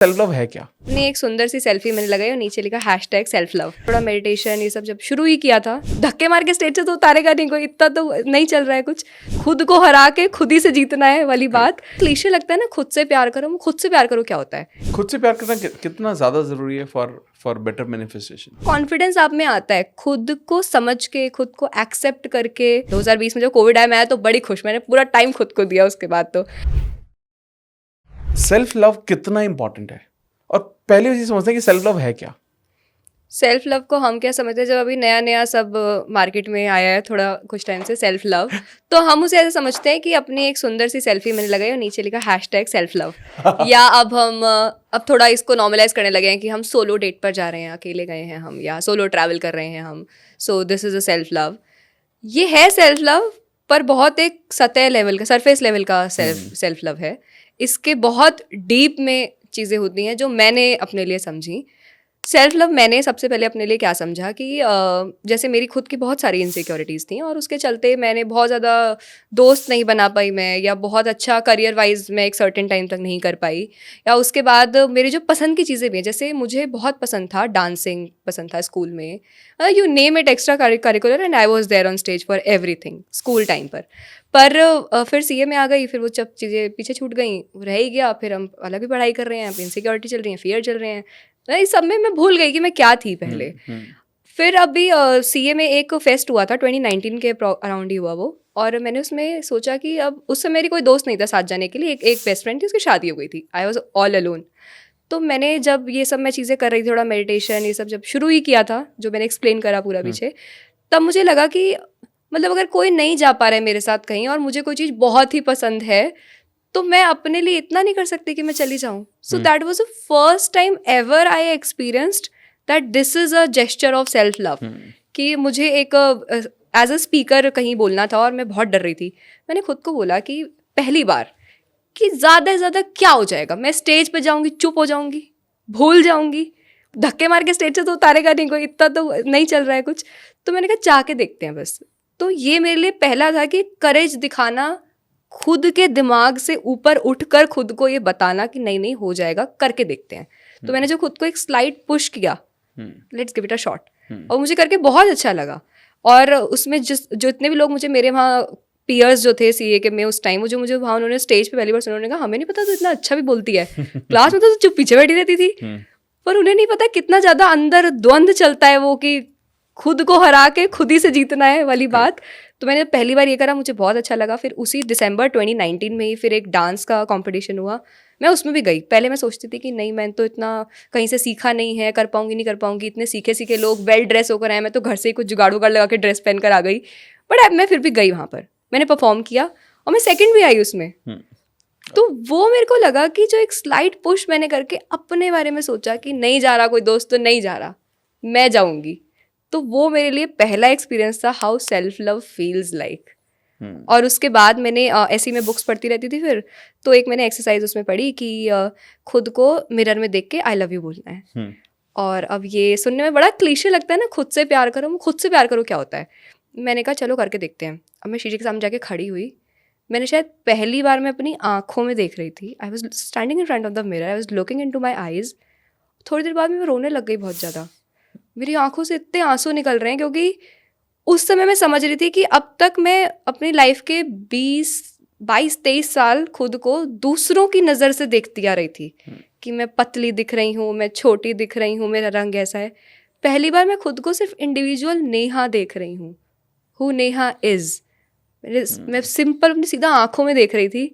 Self love है क्या? ने एक सुंदर सी सेल्फी मैंने लगाई और नीचे लिखा #self-love। थोड़ा मेडिटेशन ये सब जब शुरू ही किया था, धक्के मार के स्टेज से तो उतारेगा नहीं कोई, इतना तो नहीं चल रहा है कुछ। खुद को हरा के खुद ही से जीतना है वाली बात। क्लीशे लगता है ना, खुद से प्यार करो। खुद से प्यार करो क्या होता है? खुद से प्यार करना कितना ज्यादा जरूरी है फॉर बेटर मैनिफेस्टेशन? कॉन्फिडेंस आप में आता है खुद को समझ के, खुद को एक्सेप्ट करके। 2020 में जो कोविड आया, मैं तो बड़ी खुश, मैंने पूरा टाइम खुद को दिया उसके बाद। तो सेल्फ लव कितना इंपॉर्टेंट है, और पहले चीज समझते हैं कि सेल्फ लव है क्या? सेल्फ लव को हम क्या समझते हैं, जब अभी नया नया सब मार्केट में आया है थोड़ा कुछ टाइम से सेल्फ लव, तो हम उसे ऐसे समझते हैं कि अपनी एक सुंदर सी सेल्फी मैंने लगाई और नीचे लिखा #self-love। या अब थोड़ा इसको नॉर्मलाइज करने लगे हैं कि हम सोलो डेट पर जा रहे हैं, अकेले गए हैं हम, या सोलो ट्रैवल कर रहे हैं हम, so this is a self love. ये है सेल्फ लव, पर बहुत एक सतह लेवल का, सरफेस लेवल का सेल्फ लव है। इसके बहुत डीप में चीज़ें होती हैं जो मैंने अपने लिए समझी। सेल्फ लव मैंने सबसे पहले अपने लिए क्या समझा कि जैसे मेरी खुद की बहुत सारी इनसिक्योरिटीज़ थी, और उसके चलते मैंने बहुत ज़्यादा दोस्त नहीं बना पाई मैं, या बहुत अच्छा करियर वाइज मैं एक सर्टेन टाइम तक नहीं कर पाई। या उसके बाद मेरी जो पसंद की चीज़ें भी हैं, जैसे मुझे बहुत पसंद था डांसिंग, पसंद था स्कूल में, you name it, extra curricular, and I was there on stage for everything school time पर फिर सीए में आ गई, फिर वो जब चीज़ें पीछे छूट गई, रह ही गया। फिर हम अलग भी पढ़ाई कर रहे हैं, इनसिक्योरिटी चल रही है, फियर चल रहे हैं, इस सब में मैं भूल गई कि मैं क्या थी पहले। फिर अभी सीए में एक फेस्ट हुआ था 2019 के अराउंड ही हुआ वो, और मैंने उसमें सोचा कि अब उस समय मेरी कोई दोस्त नहीं था साथ जाने के लिए। एक बेस्ट फ्रेंड थी, उसकी शादी हो गई थी, आई वॉज ऑल अलोन। तो मैंने जब ये सब मैं चीज़ें कर रही थी, थोड़ा मेडिटेशन ये सब जब शुरू ही किया था, जो मैंने एक्सप्लेन करा पूरा पीछे, तब मुझे लगा कि मतलब अगर कोई नहीं जा पा रहा है मेरे साथ कहीं, और मुझे कोई चीज़ बहुत ही पसंद है, तो मैं अपने लिए इतना नहीं कर सकती कि मैं चली जाऊँ। So that was the first time ever I experienced that this is a gesture of self love. कि मुझे एक एज अ स्पीकर कहीं बोलना था, और मैं बहुत डर रही थी। मैंने खुद को बोला कि पहली बार कि ज़्यादा से ज़्यादा क्या हो जाएगा, मैं स्टेज पे जाऊँगी, चुप हो जाऊँगी, भूल जाऊँगी, धक्के मार के स्टेज से तो उतारेगा नहीं कोई, इतना तो नहीं चल रहा है कुछ। तो मैंने कहा चाह के देखते हैं बस। तो ये मेरे लिए पहला था कि करेज दिखाना, खुद के दिमाग से ऊपर उठकर खुद को ये बताना कि नहीं नहीं हो जाएगा, करके देखते हैं। तो मैंने जो खुद को एक स्लाइड पुश किया, let's give it a shot, और मुझे करके बहुत अच्छा लगा। और उसमें जो इतने भी लोग मुझे, मेरे वहाँ पीयर्स जो थे सीए के में उस टाइम, वो जो मुझे वहाँ उन्होंने स्टेज पे पहली बार सुना, उन्होंने कहा हमें नहीं पता तो इतना अच्छा भी बोलती है, क्लास में तो चुप पीछे बैठी रहती थी। पर उन्हें नहीं पता कितना ज़्यादा अंदर द्वंद्व चलता है वो, कि खुद को हरा के खुद ही से जीतना है वाली बात। तो मैंने पहली बार ये करा, मुझे बहुत अच्छा लगा। फिर उसी दिसंबर 2019 में ही फिर एक डांस का कंपटीशन हुआ, मैं उसमें भी गई। पहले मैं सोचती थी कि नहीं, मैं तो इतना कहीं से सीखा नहीं है, कर पाऊंगी नहीं कर पाऊंगी, इतने सीखे लोग वेल ड्रेस होकर आए, मैं तो घर से ही कुछ जुगाड़ उगाड़ लगा के ड्रेस पहन कर आ गई। बट मैं फिर भी गई वहाँ पर, मैंने परफॉर्म किया, और मैं सेकेंड भी आई उसमें। तो वो मेरे को लगा कि जो एक स्लाइड पुश मैंने करके अपने बारे में सोचा कि नहीं जा रहा कोई दोस्त, तो नहीं जा रहा, मैं जाऊंगी, तो वो मेरे लिए पहला एक्सपीरियंस था how self love feels like. और उसके बाद मैंने ऐसी में बुक्स पढ़ती रहती थी, फिर तो एक मैंने एक्सरसाइज उसमें पढ़ी कि खुद को मिरर में देख के आई लव यू बोलना है। और अब ये सुनने में बड़ा क्लीशे लगता है ना, खुद से प्यार करो, खुद से प्यार करो क्या होता है। मैंने कहा चलो करके देखते हैं। अब मैं शीशे के सामने जाके खड़ी हुई, मैंने शायद पहली बार मैं अपनी आँखों में देख रही थी। I was standing in front of the mirror, I was looking into my eyes. थोड़ी देर बाद मैं रोने लग गई बहुत ज़्यादा, मेरी आंखों से इतने आंसू निकल रहे हैं, क्योंकि उस समय मैं समझ रही थी कि अब तक मैं अपनी लाइफ के 22-23 साल खुद को दूसरों की नज़र से देखती आ रही थी, कि मैं पतली दिख रही हूँ, मैं छोटी दिख रही हूँ, मेरा रंग ऐसा है। पहली बार मैं खुद को सिर्फ इंडिविजुअल नेहा देख रही हूँ, हु नेहा इज़। मैं सिंपल अपनी सीधा आंखों में देख रही थी,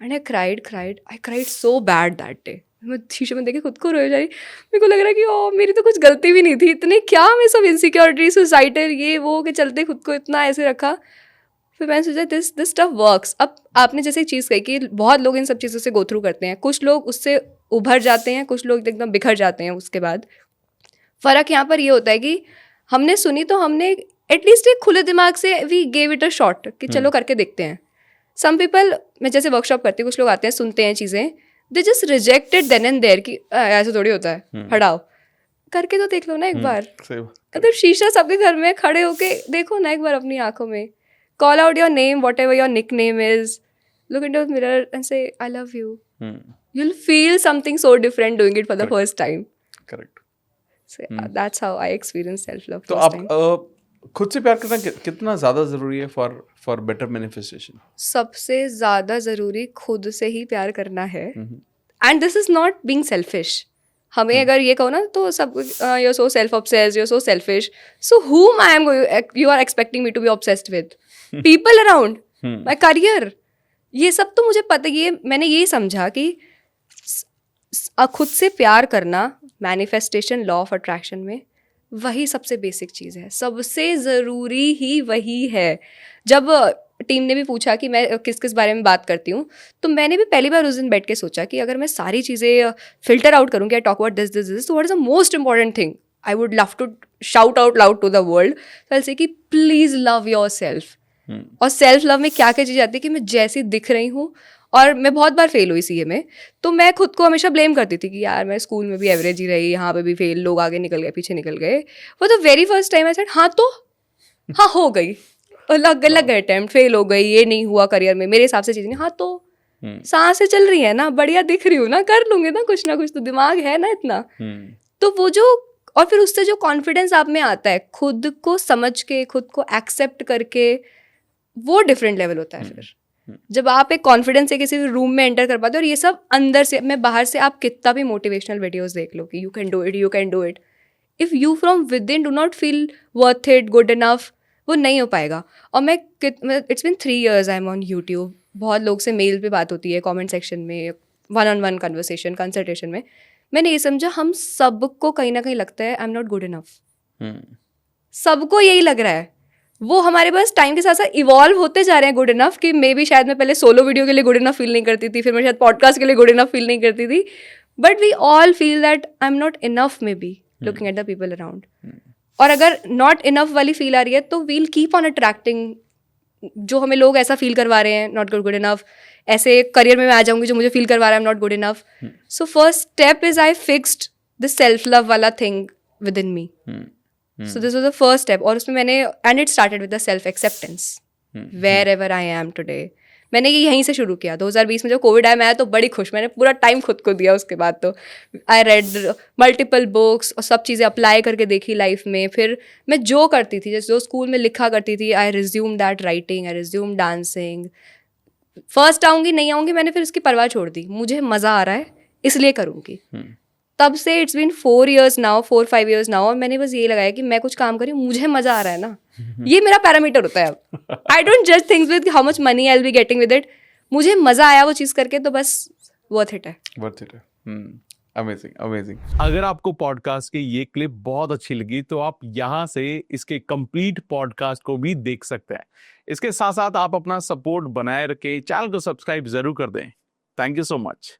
and I cried so bad that day. मैं शीशे में देखे खुद को रोए जा रही, मेरे को लग रहा है कि ओ मेरी तो कुछ गलती भी नहीं थी, इतने क्या मैं सब इनसिक्योरिटी, सोसाइटल ये वो के चलते खुद को इतना ऐसे रखा। फिर मैंने सोचा दिस स्टफ वर्क्स। अब आपने जैसे एक चीज़ कही कि बहुत लोग इन सब चीज़ों से गो थ्रू करते हैं, कुछ लोग उससे उभर जाते हैं, कुछ लोग एकदम बिखर जाते हैं उसके बाद। फ़र्क यहाँ पर ये होता है कि हमने सुनी तो हमने एटलीस्ट एक खुले दिमाग से we gave it a shot कि चलो करके देखते हैं। सम पीपल, मैं जैसे वर्कशॉप करती हूँ, कुछ लोग आते हैं, सुनते हैं चीज़ें, they just rejected then and there कि ऐसे थोड़ी होता है, हटाओ, करके तो देख लो ना एक बार। मतलब शीशा सबके घर में, खड़े होके देखो ना एक बार अपनी आंखों में, call out your name, whatever your nickname is, look into the mirror and say I love you. you'll feel something so different doing it for the Correct. first time. Correct. So yeah, that's how I experienced self-love तो first आप time. खुद से प्यार करना कितना ज़्यादा ज़रूरी है फॉर बेटर मैनिफेस्टेशन? सबसे ज़्यादा ज़रूरी खुद से ही प्यार करना है. And this is not being selfish. हमें अगर ये कहो ना तो सब you are so self obsessed, you are so selfish. So whom I am you are expecting me to be obsessed with? People around, my career. ये सब तो मुझे पता, ये मैंने ये समझा कि खुद से प्यार करना मैनिफेस्टेशन लॉ ऑफ अट्रैक्शन में वही सबसे बेसिक चीज़ है, सबसे ज़रूरी ही वही है. जब टीम ने भी पूछा कि मैं किस किस बारे में बात करती हूँ, तो मैंने भी पहली बार उस दिन बैठ के सोचा कि अगर मैं सारी चीज़ें फिल्टर आउट करूँ कि I talk about this this this, तो what is the most important thing I would love to shout out loud to the world. I say कि प्लीज़ लव योर सेल्फ. और सेल्फ लव में क्या क्या चीज़ आती है कि मैं जैसी दिख रही हूँ, और मैं बहुत बार फेल हुई सीए में, तो मैं खुद को हमेशा ब्लेम करती थी कि यार मैं स्कूल में भी एवरेज ही रही, यहाँ पे भी फेल, लोग आगे निकल गए, पीछे निकल गए. वो the very first time I said हाँ तो हाँ हो गई, और लग गए अटेम्प्ट, फेल हो गई, ये नहीं हुआ करियर में मेरे हिसाब से चीज़ नहीं. हाँ तो सांसें चल रही है ना, बढ़िया दिख रही हूँ ना, कर लूँगी ना कुछ तो दिमाग है ना इतना. तो वो जो, और फिर उससे जो कॉन्फिडेंस आप में आता है खुद को समझ के, खुद को एक्सेप्ट करके, वो डिफरेंट लेवल होता है. फिर जब आप एक कॉन्फिडेंस से किसी रूम में एंटर कर पाते हो, और ये सब अंदर से, मैं बाहर से आप कितना भी मोटिवेशनल वीडियोस देख लो कि you can do it, you can do it, if you from with in do not feel worth it, good enough, वो नहीं हो पाएगा. और मैं it's been 3 years I am on YouTube. बहुत लोग से मेल पे बात होती है, कॉमेंट सेक्शन में, 1-on-1 कन्वर्सेशन, कंसल्टेशन में. मैंने ये समझा हम सबको कहीं ना कहीं लगता है I am not good enough. सबको यही लग रहा है. वो हमारे पास टाइम के साथ साथ इवॉल्व होते जा रहे हैं गुड इनफ, कि मे बी शायद मैं पहले सोलो वीडियो के लिए गुड इनफ फील नहीं करती थी, फिर मैं शायद पॉडकास्ट के लिए गुड इनफ फील नहीं करती थी, but we all feel that I am not enough, maybe looking at the people around. और अगर नॉट इनफ वाली फील आ रही है तो वील कीप ऑन अट्रैक्टिंग जो हमें लोग ऐसा फील करवा रहे हैं, नॉट गुड इनफ. ऐसे करियर में मैं आ जाऊंगी जो मुझे फील करवा रहा है, I am not good enough. So first step is I fixed the self love वाला thing within me. So this was the first step. और उसमें मैंने, and it started with the self acceptance wherever I am today. मैंने ये यहीं से शुरू किया. 2020 में जब कोविड आया, मैं तो बड़ी खुश, मैंने पूरा टाइम खुद को दिया. उसके बाद तो आई रेड मल्टीपल बुक्स और सब चीज़ें अप्लाई करके देखी लाइफ में. फिर मैं जो करती थी, जैसे जो स्कूल में लिखा करती थी, I resume that writing, I resume dancing. First आऊँगी नहीं आऊँगी, मैंने फिर इसकी परवाह छोड़ दी. मुझे मज़ा आ रहा है इसलिए करूँगी. तब से इट्स बीन 4-5 years नाउ, और मैंने बस ये लगाया कि मैं कुछ काम करी, मुझे मजा आ रहा है ना, ये मेरा पैरामीटर होता है अब. आई डोंट जज things with how much money I will be getting with it. मुझे मजा आया वो चीज़ करके, तो बस वर्थ इट है. Amazing amazing. अगर आपको पॉडकास्ट की ये क्लिप बहुत अच्छी लगी तो आप यहाँ से इसके कंप्लीट पॉडकास्ट को भी देख सकते हैं. इसके साथ साथ आप अपना सपोर्ट बनाए रखे, चैनल को सब्सक्राइब जरूर कर दें. Thank you so much.